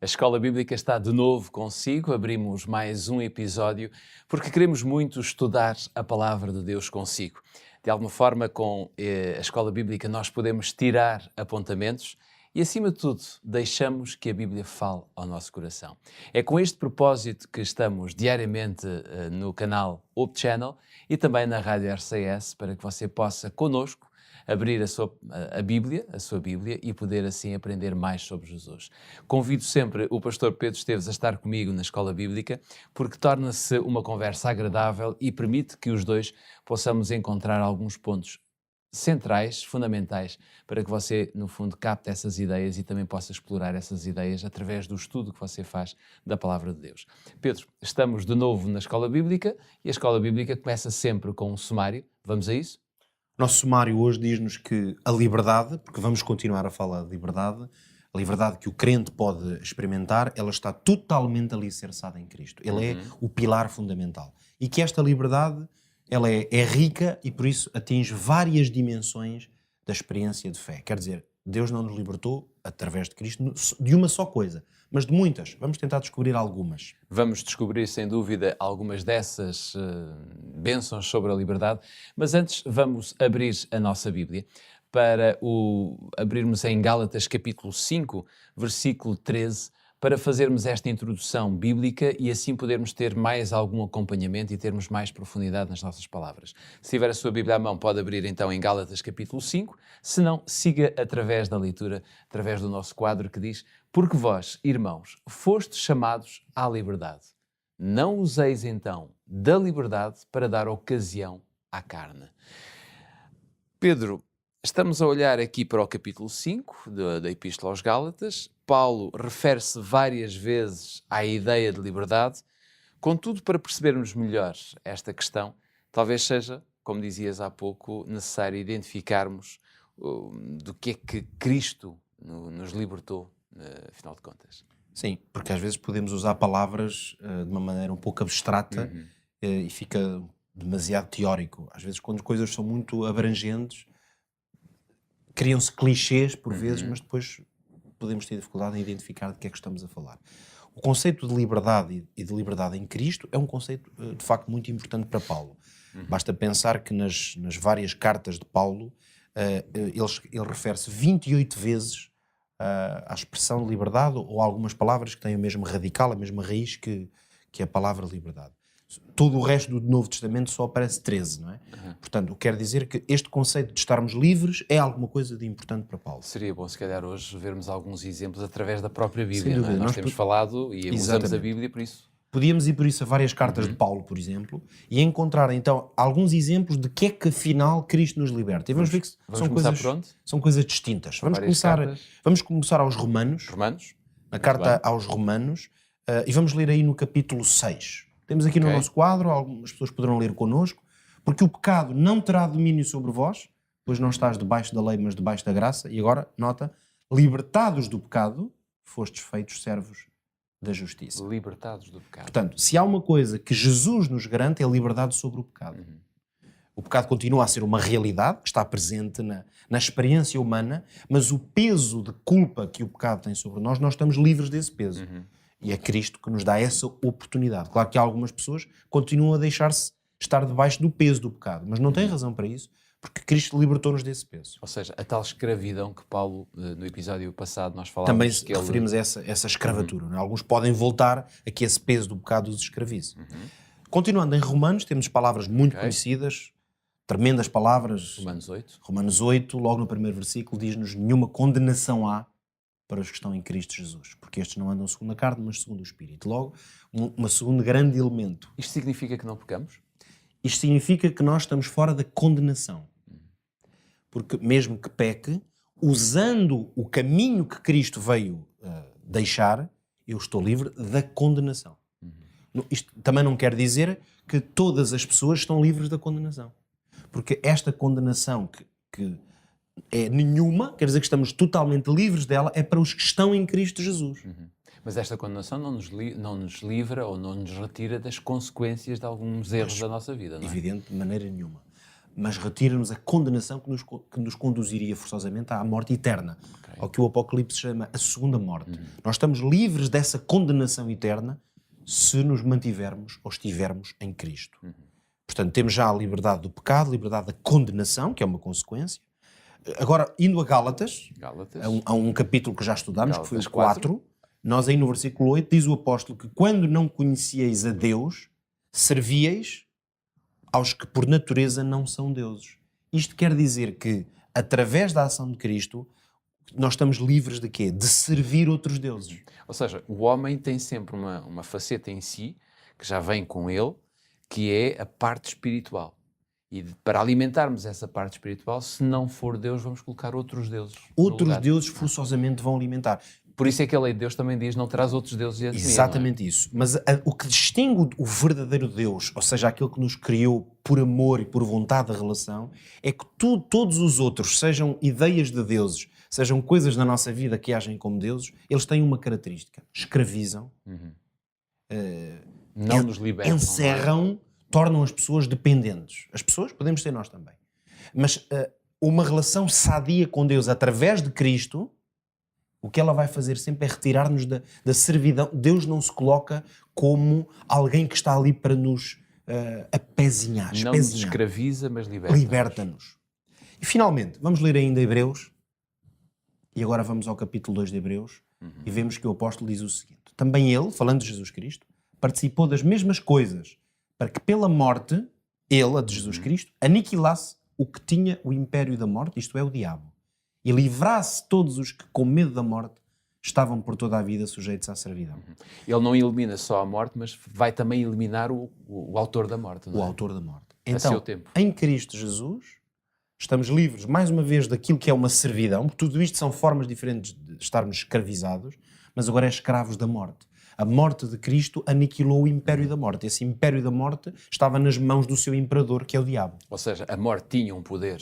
Escola Bíblica está de novo consigo, abrimos mais um episódio porque queremos muito estudar a Palavra de Deus consigo. De alguma forma, com a Escola Bíblica nós podemos tirar apontamentos e, acima de tudo, deixamos que a Bíblia fale ao nosso coração. É com este propósito que estamos diariamente no canal Hope Channel e também na Rádio RCS, para que você possa, connosco, abrir a sua Bíblia e poder assim aprender mais sobre Jesus. Convido sempre o pastor Pedro Esteves a estar comigo na Escola Bíblica, porque torna-se uma conversa agradável e permite que os dois possamos encontrar alguns pontos centrais, fundamentais, para que você, no fundo, capte essas ideias e também possa explorar essas ideias através do estudo que você faz da Palavra de Deus. Pedro, estamos de novo na Escola Bíblica e a Escola Bíblica começa sempre com um sumário. Vamos a isso? Nosso sumário hoje diz-nos que a liberdade, porque vamos continuar a falar de liberdade, a liberdade que o crente pode experimentar, ela está totalmente alicerçada em Cristo. Ele é o pilar fundamental. E que esta liberdade, ela é rica e por isso atinge várias dimensões da experiência de fé. Quer dizer, Deus não nos libertou, através de Cristo, de uma só coisa, mas de muitas. Vamos tentar descobrir algumas. Vamos descobrir, sem dúvida, algumas dessas bênçãos sobre a liberdade, mas antes vamos abrir a nossa Bíblia para abrirmos em Gálatas capítulo 5, versículo 13, para fazermos esta introdução bíblica e assim podermos ter mais algum acompanhamento e termos mais profundidade nas nossas palavras. Se tiver a sua Bíblia à mão, pode abrir então em Gálatas capítulo 5, se não, siga através da leitura, através do nosso quadro que diz: porque vós, irmãos, fostes chamados à liberdade. Não useis então da liberdade para dar ocasião à carne. Pedro, estamos a olhar aqui para o capítulo 5 da Epístola aos Gálatas. Paulo refere-se várias vezes à ideia de liberdade. Contudo, para percebermos melhor esta questão, talvez seja, como dizias há pouco, necessário identificarmos do que é que Cristo nos libertou, afinal de contas. Sim, porque às vezes podemos usar palavras de uma maneira um pouco abstrata e fica demasiado teórico. Às vezes, quando as coisas são muito abrangentes, criam-se clichês por vezes, mas depois podemos ter dificuldade em identificar de que é que estamos a falar. O conceito de liberdade e de liberdade em Cristo é um conceito, de facto, muito importante para Paulo. Basta pensar que nas várias cartas de Paulo, ele refere-se 28 vezes à expressão de liberdade ou a algumas palavras que têm o mesmo radical, a mesma raiz que a palavra liberdade. Todo o resto do Novo Testamento só aparece 13, não é? Portanto, quer dizer que este conceito de estarmos livres é alguma coisa de importante para Paulo. Seria bom, se calhar, hoje vermos alguns exemplos através da própria Bíblia. Sem dúvida. Não é? Nós temos falado e usamos a Bíblia por isso. Podíamos ir por isso a várias cartas de Paulo, por exemplo, e encontrar então alguns exemplos de que é que afinal Cristo nos liberta. E vamos ver que são coisas distintas. Vamos começar aos Romanos. A carta aos Romanos, e vamos ler aí no capítulo 6. Temos aqui no nosso quadro, algumas pessoas poderão ler connosco, porque o pecado não terá domínio sobre vós, pois não estás debaixo da lei, mas debaixo da graça. E agora, nota, libertados do pecado, fostes feitos servos da justiça. Libertados do pecado. Portanto, se há uma coisa que Jesus nos garante, é a liberdade sobre o pecado. O pecado continua a ser uma realidade, que está presente na experiência humana, mas o peso de culpa que o pecado tem sobre nós estamos livres desse peso. E é Cristo que nos dá essa oportunidade. Claro que algumas pessoas continuam a deixar-se estar debaixo do peso do pecado, mas não têm razão para isso, porque Cristo libertou-nos desse peso. Ou seja, a tal escravidão que Paulo, no episódio passado, nós falávamos... Também referimos a essa escravatura. Não é? Alguns podem voltar a que esse peso do pecado os escravize. Continuando em Romanos, temos palavras muito conhecidas, tremendas palavras. Romanos 8, logo no primeiro versículo, diz-nos: nenhuma condenação há para os que estão em Cristo Jesus, porque estes não andam segundo a carne, mas segundo o Espírito. Logo, um segundo grande elemento. Isto significa que não pecamos? Isto significa que nós estamos fora da condenação. Porque mesmo que peque, usando o caminho que Cristo veio deixar, eu estou livre da condenação. Isto também não quer dizer que todas as pessoas estão livres da condenação. Porque esta condenação que é nenhuma, quer dizer que estamos totalmente livres dela, é para os que estão em Cristo Jesus. Mas esta condenação não nos livra ou não nos retira das consequências de alguns erros da nossa vida, não é? Evidente, de maneira nenhuma. mas retira-nos a condenação que nos conduziria forçosamente à morte eterna, ao que o Apocalipse chama a segunda morte. Nós estamos livres dessa condenação eterna se nos mantivermos ou estivermos em Cristo. Portanto, temos já a liberdade do pecado, a liberdade da condenação, que é uma consequência. Agora, indo a Gálatas. Há um capítulo que já estudámos, que foi o 4, nós aí no versículo 8 diz o apóstolo que quando não conhecieis a Deus, servíeis aos que por natureza não são deuses. Isto quer dizer que, através da ação de Cristo, nós estamos livres de quê? De servir outros deuses. Ou seja, o homem tem sempre uma faceta em si, que já vem com ele, que é a parte espiritual. E para alimentarmos essa parte espiritual, se não for Deus, vamos colocar outros deuses. Outros deuses forçosamente vão alimentar. Por isso é que a lei de Deus também diz, não terás outros deuses diante de mim. Exatamente isso. Mas o que distingue o verdadeiro Deus, ou seja, aquele que nos criou por amor e por vontade da relação, é que todos os outros, sejam ideias de deuses, sejam coisas na nossa vida que agem como deuses, eles têm uma característica. Escravizam, não nos libertam, encerram, tornam as pessoas dependentes. As pessoas, podemos ser nós também. Mas uma relação sadia com Deus através de Cristo, o que ela vai fazer sempre é retirar-nos da servidão. Deus não se coloca como alguém que está ali para nos apezinhar. Não nos escraviza, mas liberta-nos. Liberta-nos. E finalmente, vamos ler ainda Hebreus. E agora vamos ao capítulo 2 de Hebreus. E vemos que o apóstolo diz o seguinte. Também ele, falando de Jesus Cristo, participou das mesmas coisas para que pela morte, ele, a de Jesus Cristo, aniquilasse o que tinha o império da morte, isto é, o diabo, e livrasse todos os que, com medo da morte, estavam por toda a vida sujeitos à servidão. Ele não elimina só a morte, mas vai também eliminar o autor da morte. Não é? O autor da morte. A seu Então, tempo. em Cristo Jesus, estamos livres, mais uma vez, daquilo que é uma servidão, porque tudo isto são formas diferentes de estarmos escravizados, mas agora é escravos da morte. A morte de Cristo aniquilou o império da morte. Esse império da morte estava nas mãos do seu imperador, que é o diabo. Ou seja, a morte tinha um poder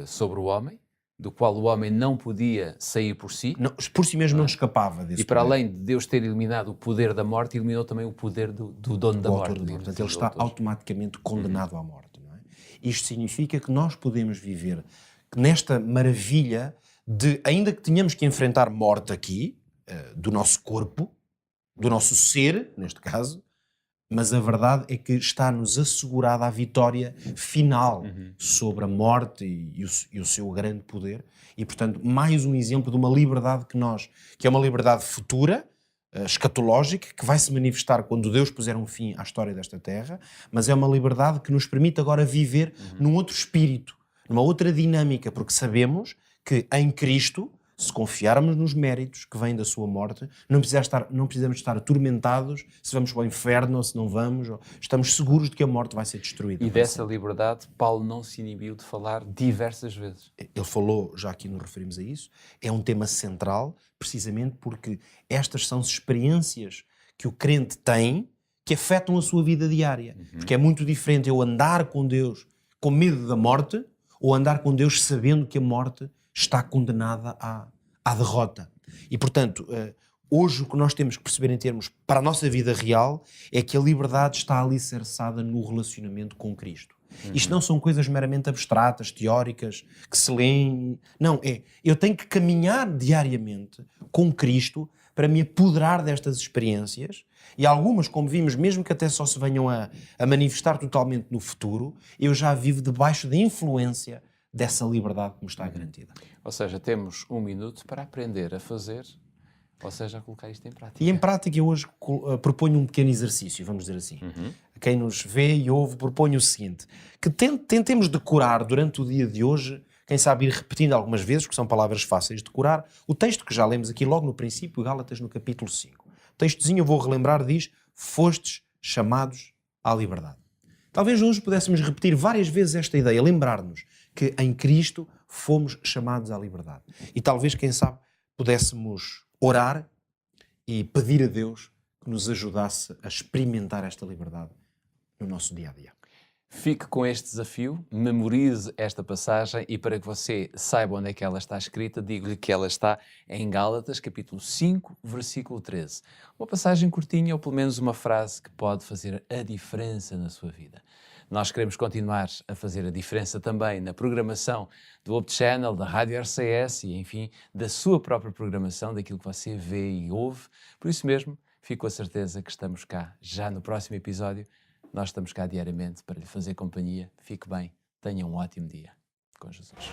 sobre o homem, do qual o homem não podia sair por si. Não, por si mesmo não escapava desse E para poder. além de Deus ter eliminado o poder da morte, eliminou também o poder do dono da morte. Portanto, ele está automaticamente condenado à morte. Não é? Isto significa que nós podemos viver nesta maravilha de, ainda que tenhamos que enfrentar morte aqui, do nosso corpo, do nosso ser, neste caso, mas a verdade é que está-nos assegurada a vitória final sobre a morte e o seu grande poder. E, portanto, mais um exemplo de uma liberdade que é uma liberdade futura, escatológica, que vai se manifestar quando Deus puser um fim à história desta terra, mas é uma liberdade que nos permite agora viver num outro espírito, numa outra dinâmica, porque sabemos que em Cristo, se confiarmos nos méritos que vêm da sua morte, não precisamos estar atormentados se vamos para o inferno ou se não vamos. Estamos seguros de que a morte vai ser destruída. E dessa liberdade, Paulo não se inibiu de falar diversas vezes. Ele falou, já aqui nos referimos a isso, é um tema central, precisamente porque estas são experiências que o crente tem que afetam a sua vida diária. Porque é muito diferente eu andar com Deus com medo da morte ou andar com Deus sabendo que a morte está condenada à derrota. E, portanto, hoje o que nós temos que perceber em termos para a nossa vida real é que a liberdade está alicerçada no relacionamento com Cristo. Isto não são coisas meramente abstratas, teóricas, que se leem. Não, eu tenho que caminhar diariamente com Cristo para me apoderar destas experiências, e algumas, como vimos, mesmo que até só se venham a manifestar totalmente no futuro, eu já vivo debaixo da influência dessa liberdade que me está garantida. Ou seja, temos 1 minuto para aprender a fazer, ou seja, a colocar isto em prática. E em prática eu hoje proponho um pequeno exercício, vamos dizer assim. Quem nos vê e ouve, proponho o seguinte, que tentemos decorar durante o dia de hoje, quem sabe ir repetindo algumas vezes, porque são palavras fáceis de decorar, o texto que já lemos aqui logo no princípio, Gálatas no capítulo 5. O textozinho, eu vou relembrar, diz, fostes chamados à liberdade. Talvez hoje pudéssemos repetir várias vezes esta ideia, lembrar-nos que em Cristo fomos chamados à liberdade. E talvez, quem sabe, pudéssemos orar e pedir a Deus que nos ajudasse a experimentar esta liberdade no nosso dia-a-dia. Fique com este desafio, memorize esta passagem e para que você saiba onde é que ela está escrita, digo-lhe que ela está em Gálatas, capítulo 5, versículo 13. Uma passagem curtinha ou pelo menos uma frase que pode fazer a diferença na sua vida. Nós queremos continuar a fazer a diferença também na programação do Hope Channel, da Rádio RCS e, enfim, da sua própria programação, daquilo que você vê e ouve. Por isso mesmo, fico com a certeza que estamos cá já no próximo episódio. Nós estamos cá diariamente para lhe fazer companhia. Fique bem, tenha um ótimo dia com Jesus.